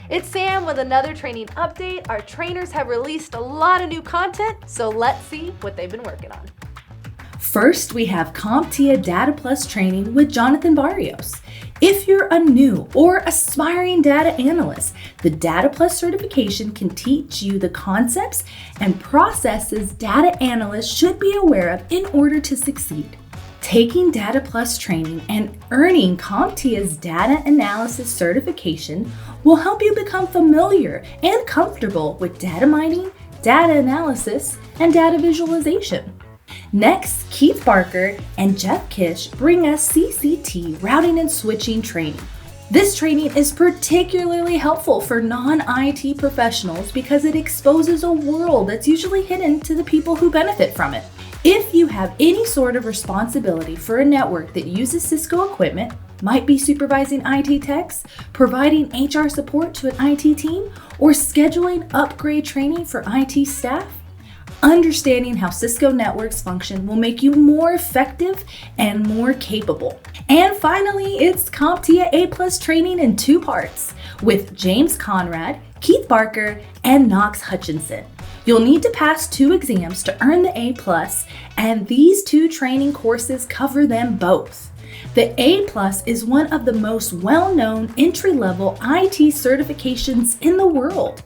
It's Sam with another training update. Our trainers have released a lot of new content, so let's see what they've been working on. First, we have CompTIA Data Plus training with Jonathan Barrios. If you're a new or aspiring data analyst, the Data Plus certification can teach you the concepts and processes data analysts should be aware of in order to succeed. Taking Data Plus training and earning CompTIA's data analysis certification will help you become familiar and comfortable with data mining, data analysis, and data visualization. Next, Keith Barker and Jeff Kish bring us CCT routing and switching training. This training is particularly helpful for non-IT professionals because it exposes a world that's usually hidden to the people who benefit from it. If you have any sort of responsibility for a network that uses Cisco equipment, might be supervising IT techs, providing HR support to an IT team, or scheduling upgrade training for IT staff, understanding how Cisco networks function will make you more effective and more capable. And finally, it's CompTIA A+ training in 2 parts with James Conrad, Keith Barker, and Knox Hutchinson. You'll need to pass 2 exams to earn the A+, and these 2 training courses cover them both. The A+ is one of the most well-known entry-level IT certifications in the world.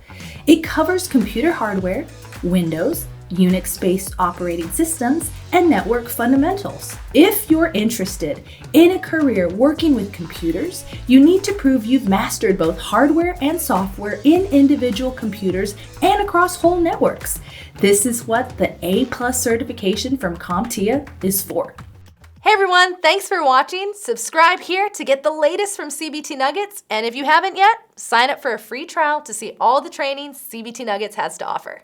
It covers computer hardware, Windows, Unix-based operating systems, and network fundamentals. If you're interested in a career working with computers, you need to prove you've mastered both hardware and software in individual computers and across whole networks. This is what the A+ certification from CompTIA is for. Hey everyone, thanks for watching. Subscribe here to get the latest from CBT Nuggets, and if you haven't yet, sign up for a free trial to see all the trainings CBT Nuggets has to offer.